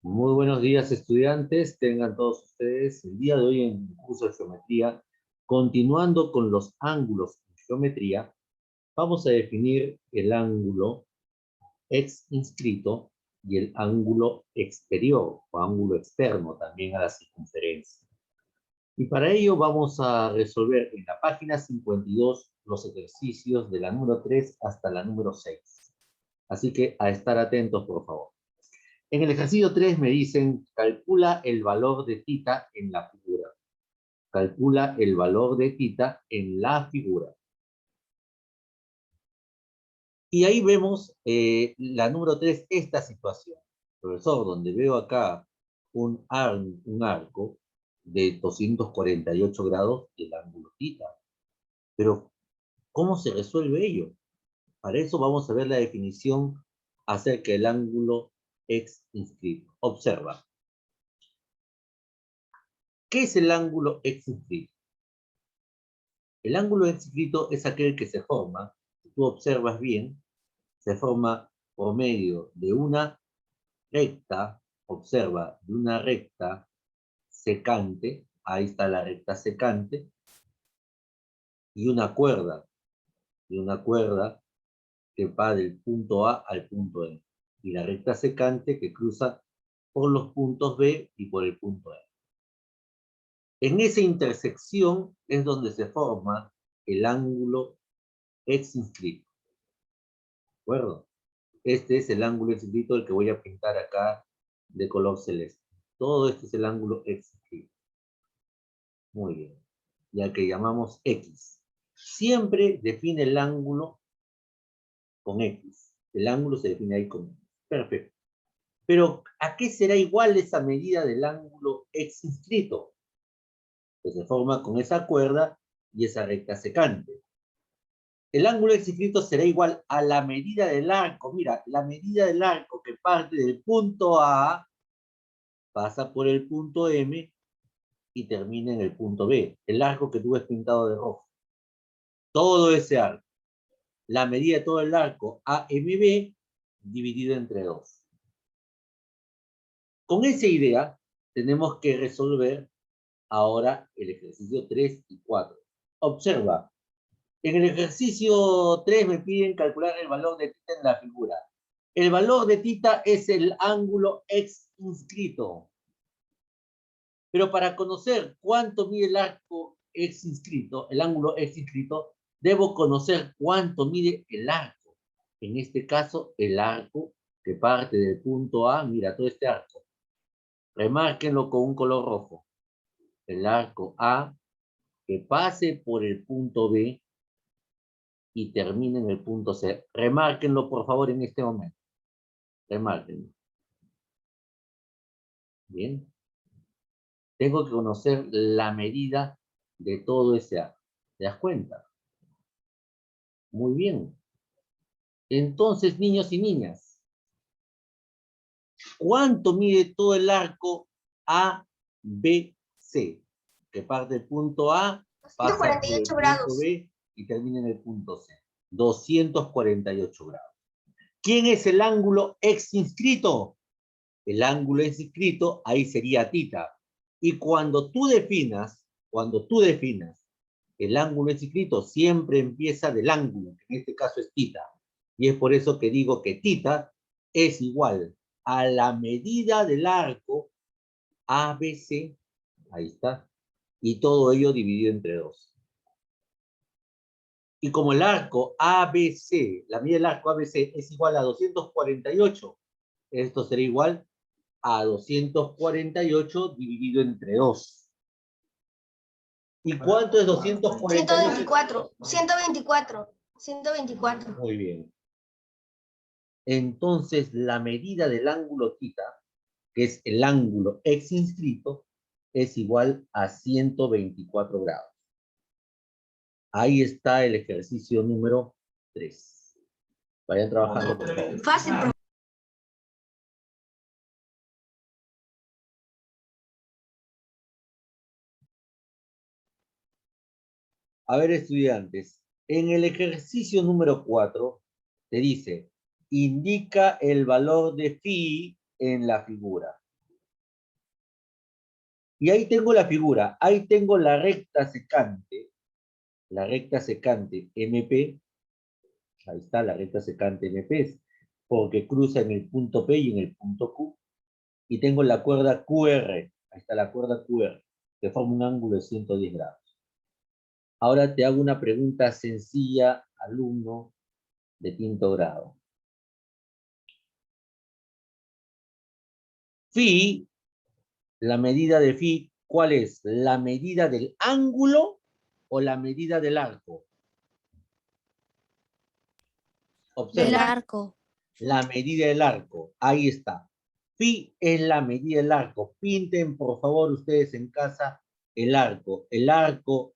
Muy buenos días, estudiantes. Tengan todos ustedes el día de hoy en el curso de geometría. Continuando con los ángulos en geometría, vamos a definir el ángulo ex inscrito y el ángulo exterior o ángulo externo también a la circunferencia. Y para ello vamos a resolver en la página 52 los ejercicios de la número 3 hasta la número 6. Así que a estar atentos, por favor. En el ejercicio 3 me dicen, calcula el valor de θ en la figura. Calcula el valor de θ en la figura. Y ahí vemos la número 3, esta situación. Profesor, donde veo acá un arco de 248 grados del ángulo θ. Pero, ¿cómo se resuelve ello? Para eso vamos a ver la definición acerca del ángulo ex inscrito. Observa. ¿Qué es el ángulo ex inscrito? El ángulo ex inscrito es aquel que se forma, si tú observas bien, se forma por medio de una recta, observa, de una recta secante, ahí está la recta secante, y una cuerda que va del punto A al punto E, y la recta secante que cruza por los puntos B y por el punto E. En esa intersección es donde se forma el ángulo ex inscrito. ¿De acuerdo? Este es el ángulo ex inscrito, el que voy a pintar acá de color celeste. Todo este es el ángulo ex inscrito. Muy bien. Ya que llamamos X. Siempre define el ángulo con X. El ángulo se define ahí con X. Perfecto. Pero, ¿a qué será igual esa medida del ángulo ex inscrito? Que se forma con esa cuerda y esa recta secante. El ángulo ex inscrito será igual a la medida del arco. Mira, la medida del arco que parte del punto A, pasa por el punto M y termina en el punto B. El arco que tú ves pintado de rojo. Todo ese arco. La medida de todo el arco AMB dividido entre 2. Con esa idea tenemos que resolver ahora el ejercicio 3 y 4. Observa. En el ejercicio 3 me piden calcular el valor de θ en la figura. El valor de θ es el ángulo ex inscrito. Pero para conocer cuánto mide el arco ex inscrito, el ángulo ex inscrito, debo conocer cuánto mide el arco. En este caso, el arco que parte del punto A, mira todo este arco. Remárquenlo con un color rojo. El arco A que pase por el punto B y termine en el punto C. Remárquenlo, por favor, en este momento. Remárquenlo. Bien. Tengo que conocer la medida de todo ese arco. ¿Te das cuenta? Muy bien. Entonces, niños y niñas, ¿cuánto mide todo el arco ABC? Que parte del punto A, pasa por el 248 punto grados. B y termina en el punto C. 248 grados. ¿Quién es el ángulo ex inscrito? El ángulo ex inscrito, ahí sería θ. Y cuando tú definas el ángulo ex inscrito, siempre empieza del ángulo, que en este caso es θ. Y es por eso que digo que θ es igual a la medida del arco ABC, ahí está, y todo ello dividido entre 2. Y como el arco ABC, la medida del arco ABC es igual a 248, esto será igual a 248 dividido entre 2. ¿Y cuánto es 248? 124. Muy bien. Entonces, la medida del ángulo θ, que es el ángulo ex inscrito, es igual a 124 grados. Ahí está el ejercicio número 3. Vayan trabajando, por favor. Fácil. A ver, estudiantes, en el ejercicio número 4 te dice, indica el valor de phi en la figura. Y ahí tengo la figura, ahí tengo la recta secante MP, ahí está la recta secante MP, porque cruza en el punto P y en el punto Q, y tengo la cuerda QR, ahí está la cuerda QR, que forma un ángulo de 110 grados. Ahora te hago una pregunta sencilla, alumno de quinto grado. Phi, la medida de phi, ¿cuál es? ¿La medida del ángulo o la medida del arco? Observa. Del arco. La medida del arco, ahí está. Phi es la medida del arco. Pinten, por favor, ustedes en casa el arco. El arco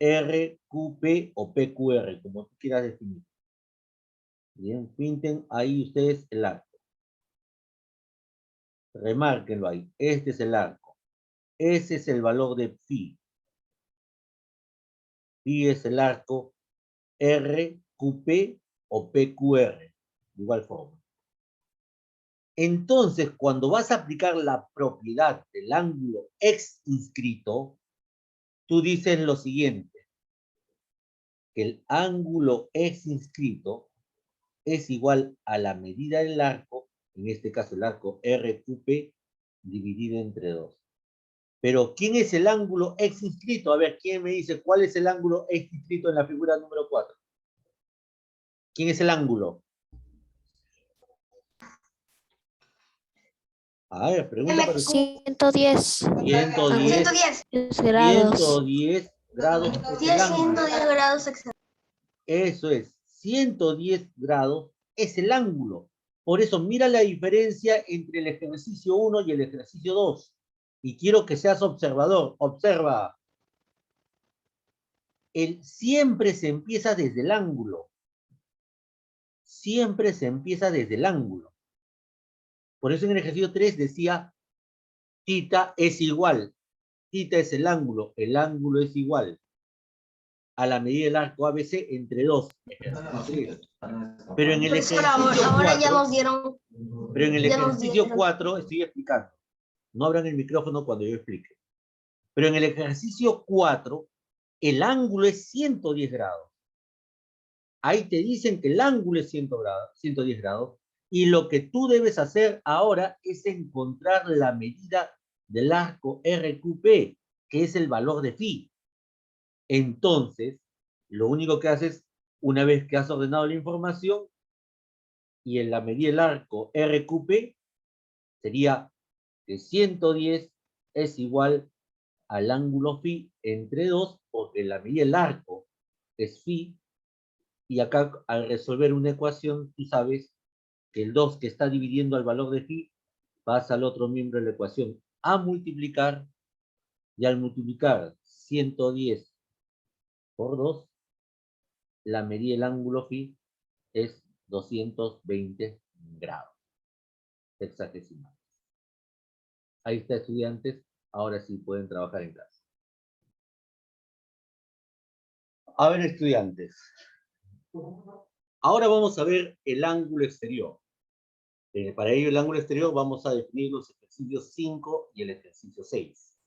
RQP o PQR, como tú quieras definir. Bien, pinten ahí ustedes el arco. Remárquenlo ahí. Este es el arco. Ese es el valor de phi. Phi es el arco RQP o PQR. De igual forma. Entonces, cuando vas a aplicar la propiedad del ángulo X inscrito, tú dices lo siguiente, que el ángulo X inscrito es igual a la medida del arco, en este caso el arco RQP, dividido entre 2. Pero, ¿quién es el ángulo X inscrito? A ver, ¿quién me dice cuál es el ángulo X inscrito en la figura número 4? ¿Quién es el ángulo? A ver, pregunta para 110. 110 grados. 110 grados es el ángulo. 110 grados exactos. Eso es, 110 grados es el ángulo. Por eso, mira la diferencia entre el ejercicio 1 y el ejercicio 2. Y quiero que seas observador. Observa. Siempre se empieza desde el ángulo. Siempre se empieza desde el ángulo. Por eso en el ejercicio 3 decía, θ es igual. Θ es el ángulo es igual a la medida del arco ABC entre 2. Pero en el ejercicio Ahora 4, ya nos dieron. pero en el ya nos ejercicio dieron. 4 estoy explicando. No abran el micrófono cuando yo explique. Pero en el ejercicio 4, el ángulo es 110 grados. Ahí te dicen que el ángulo es 110 grados. Y lo que tú debes hacer ahora es encontrar la medida del arco RQP, que es el valor de phi. Entonces, lo único que haces, una vez que has ordenado la información, y en la medida del arco RQP, sería que 110 es igual al ángulo phi entre 2, porque la medida del arco es phi, y acá al resolver una ecuación, tú sabes que el 2 que está dividiendo al valor de phi pasa al otro miembro de la ecuación a multiplicar, y al multiplicar 110 por 2, la medida del ángulo phi es 220 grados hexagesimales. Ahí está, estudiantes. Ahora sí pueden trabajar en casa. A ver, estudiantes. Ahora vamos a ver el ángulo exterior. Para ello, el ángulo exterior vamos a definir los ejercicios 5 y el ejercicio 6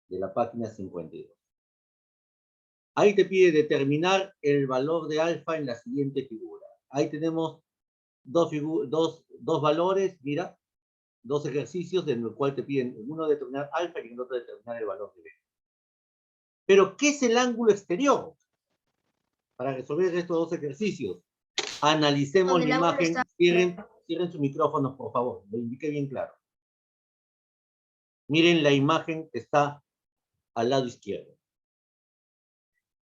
de la página 52. Ahí te pide determinar el valor de alfa en la siguiente figura. Ahí tenemos dos valores, mira, dos ejercicios en los cuales te piden uno determinar alfa y el otro determinar el valor de beta. Pero, ¿qué es el ángulo exterior? Para resolver estos dos ejercicios, analicemos la imagen. Cierren su micrófono, por favor, lo indique bien claro. Miren la imagen que está al lado izquierdo.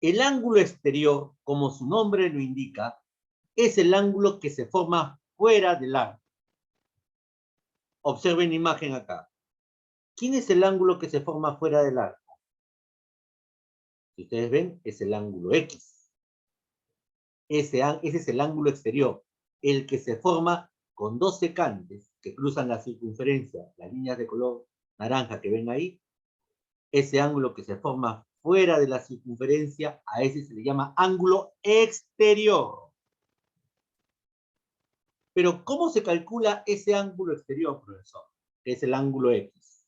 El ángulo exterior, como su nombre lo indica, es el ángulo que se forma fuera del arco. Observen la imagen acá. ¿Quién es el ángulo que se forma fuera del arco? Si ustedes ven, es el ángulo X. Ese es el ángulo exterior, el que se forma con dos secantes que cruzan la circunferencia, las líneas de color naranja que ven ahí. Ese ángulo que se forma fuera de la circunferencia, a ese se le llama ángulo exterior. Pero, ¿cómo se calcula ese ángulo exterior, profesor? Que es el ángulo X.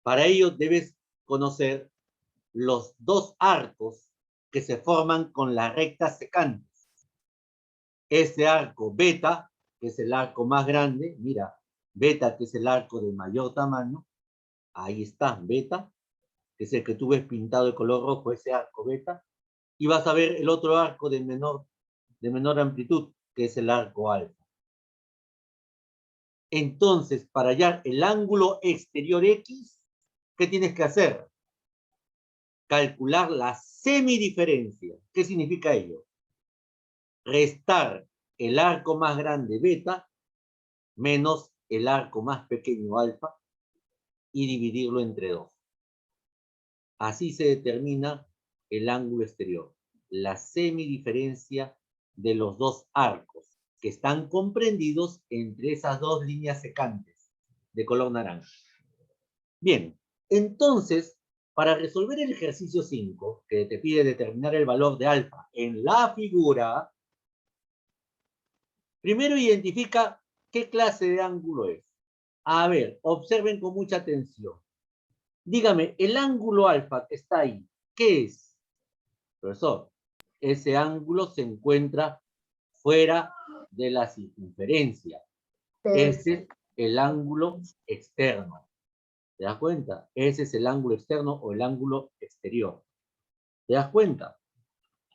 Para ello debes conocer los dos arcos que se forman con las rectas secantes. Este arco beta, que es el arco más grande, mira, beta, que es el arco de mayor tamaño, ahí está, beta, que es el que tú ves pintado de color rojo, ese arco beta, y vas a ver el otro arco de menor amplitud, que es el arco alfa. Entonces, para hallar el ángulo exterior X, ¿qué tienes que hacer? Calcular la semidiferencia. ¿Qué significa ello? Restar el arco más grande beta menos el arco más pequeño alfa y dividirlo entre 2. Así se determina el ángulo exterior, la semidiferencia de los dos arcos que están comprendidos entre esas dos líneas secantes de color naranja. Bien, entonces, para resolver el ejercicio 5, que te pide determinar el valor de alfa en la figura, primero identifica qué clase de ángulo es. A ver, observen con mucha atención. Dígame, el ángulo alfa que está ahí, ¿qué es? Profesor, ese ángulo se encuentra fuera de la circunferencia. Ese es el ángulo externo. ¿Te das cuenta? Ese es el ángulo externo o el ángulo exterior. ¿Te das cuenta?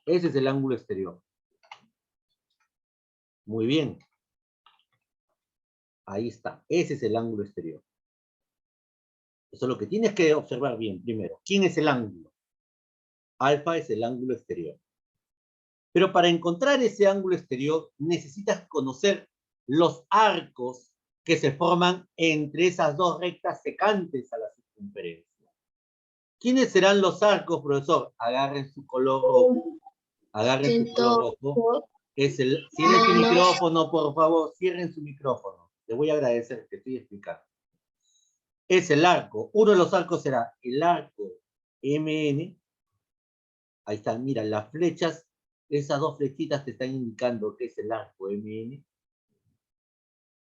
Ese es el ángulo exterior. Muy bien. Ahí está. Ese es el ángulo exterior. Eso es lo que tienes que observar bien primero. ¿Quién es el ángulo? Alfa es el ángulo exterior. Pero para encontrar ese ángulo exterior necesitas conocer los arcos que se forman entre esas dos rectas secantes a la circunferencia. ¿Quiénes serán los arcos, profesor? Agarren su color rojo. Agarren su color rojo. Cierren su micrófono, por favor. Cierren su micrófono. Les voy a agradecer que estoy explicando. Es el arco. Uno de los arcos será el arco MN. Ahí están, mira, las flechas, esas dos flechitas te están indicando que es el arco MN.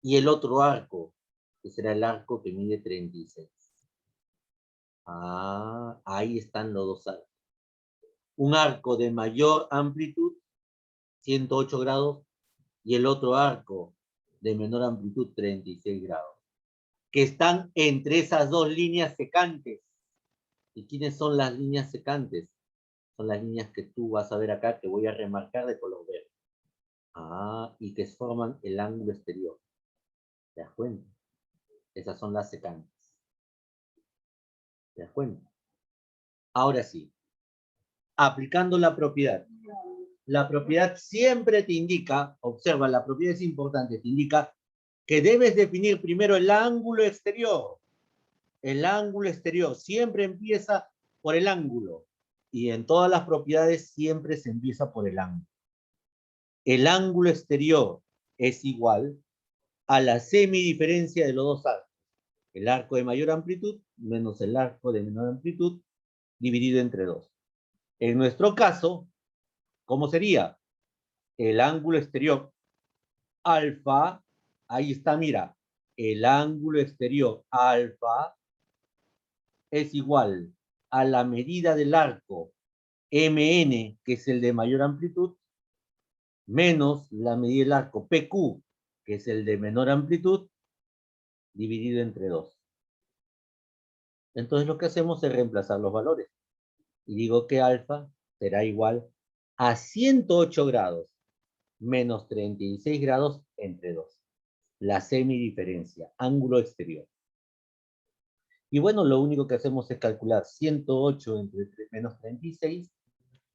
Y el otro arco, que será el arco que mide 36. Ah, ahí están los dos arcos. Un arco de mayor amplitud, 108 grados, y el otro arco de menor amplitud, 36 grados, que están entre esas dos líneas secantes. ¿Y quiénes son las líneas secantes? Son las líneas que tú vas a ver acá, que voy a remarcar de color verde. Ah, y que forman el ángulo exterior. ¿Te das cuenta? Esas son las secantes. ¿Te das cuenta? Ahora sí, aplicando la propiedad. La propiedad siempre te indica, observa, la propiedad es importante, te indica que debes definir primero el ángulo exterior. El ángulo exterior siempre empieza por el ángulo. Y en todas las propiedades siempre se empieza por el ángulo. El ángulo exterior es igual a la semidiferencia de los dos arcos. El arco de mayor amplitud menos el arco de menor amplitud dividido entre 2. En nuestro caso, ¿cómo sería? El ángulo exterior alfa, ahí está, mira, el ángulo exterior alfa es igual a la medida del arco MN, que es el de mayor amplitud, menos la medida del arco PQ, que es el de menor amplitud, dividido entre 2. Entonces lo que hacemos es reemplazar los valores. Y digo que alfa será igual a 108 grados menos 36 grados entre 2. La semidiferencia, ángulo exterior. Y bueno, lo único que hacemos es calcular 108 entre menos 36,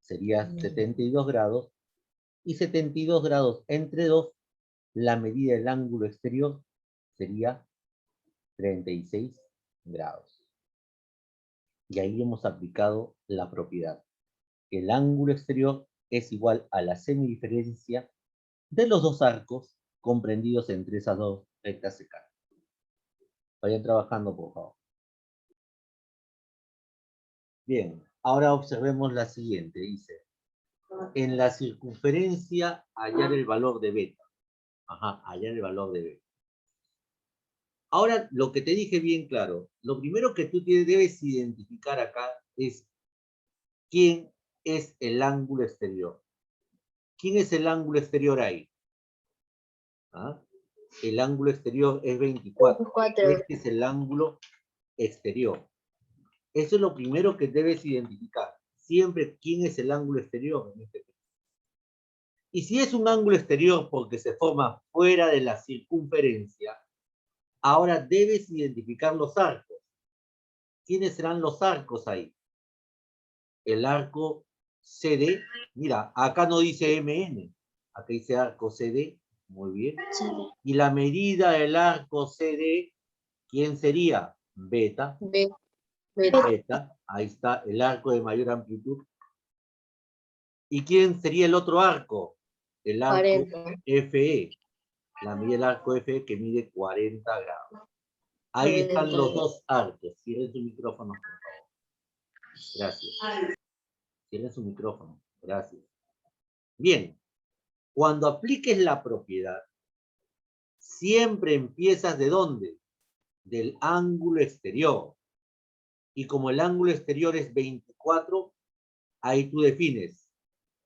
sería 72 grados, y 72 grados entre 2, la medida del ángulo exterior sería 36 grados. Y ahí hemos aplicado la propiedad. El ángulo exterior es igual a la semidiferencia de los dos arcos comprendidos entre esas dos rectas secantes. Vayan trabajando, por favor. Bien, ahora observemos la siguiente. Dice, en la circunferencia hallar el valor de beta. Ajá, hallar el valor de beta. Ahora, lo que te dije bien claro, lo primero que tú debes identificar acá es quién es el ángulo exterior. ¿Quién es el ángulo exterior ahí? ¿Ah? El ángulo exterior es 24. Este es el ángulo exterior. Eso es lo primero que debes identificar. Siempre quién es el ángulo exterior en este caso. Y si es un ángulo exterior porque se forma fuera de la circunferencia, ahora debes identificar los arcos. ¿Quiénes serán los arcos ahí? El arco CD, mira, acá no dice MN, acá dice arco CD, muy bien. Sí. Y la medida del arco CD, ¿quién sería? Beta. Beta, ahí está el arco de mayor amplitud. ¿Y quién sería el otro arco? El arco 40. FE, la medida del arco FE que mide 40 grados. Ahí están los dos arcos. Cierren su micrófono, por favor. Gracias. Cierren su micrófono. Gracias. Bien. Cuando apliques la propiedad, siempre empiezas ¿de dónde? Del ángulo exterior. Y como el ángulo exterior es 24, ahí tú defines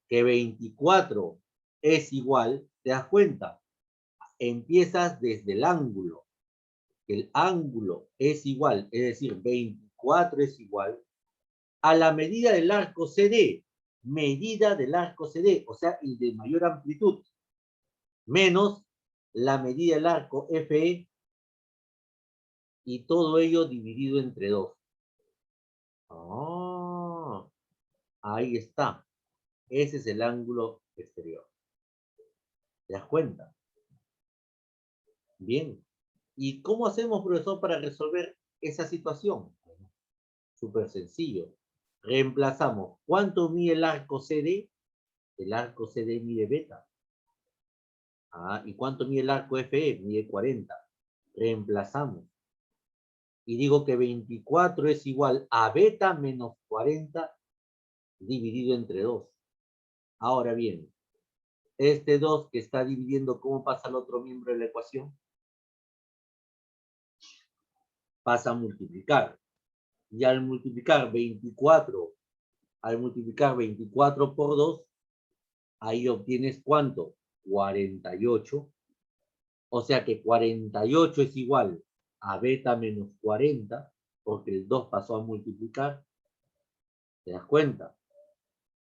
que 24 es igual, ¿te das cuenta? Empiezas desde el ángulo. El ángulo es igual, es decir, 24 es igual a la medida del arco CD. Medida del arco CD, o sea, el de mayor amplitud, menos la medida del arco FE, y todo ello dividido entre 2. Ah, ahí está. Ese es el ángulo exterior. ¿Te das cuenta? Bien. ¿Y cómo hacemos, profesor, para resolver esa situación? Bueno, súper sencillo. Reemplazamos. ¿Cuánto mide el arco CD? El arco CD mide beta. ¿Y cuánto mide el arco FE? Mide 40. Reemplazamos. Y digo que 24 es igual a beta menos 40 dividido entre 2. Ahora bien, este 2 que está dividiendo, ¿cómo pasa al otro miembro de la ecuación? Pasa a multiplicar. Y al multiplicar 24 por 2, ahí obtienes ¿cuánto? 48. O sea que 48 es igual a beta menos 40, porque el 2 pasó a multiplicar. ¿Te das cuenta?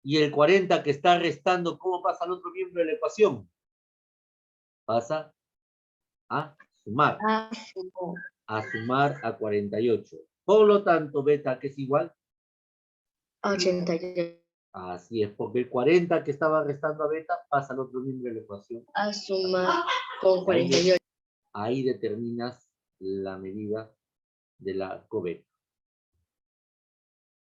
Y el 40 que está restando, ¿cómo pasa al otro miembro de la ecuación? Pasa a sumar. A sumar a 48. Por lo tanto, beta, que es igual 88. Así es, porque el 40 que estaba restando a beta pasa al otro miembro de la ecuación. A sumar con 48. Ahí determinas la medida del arco beta.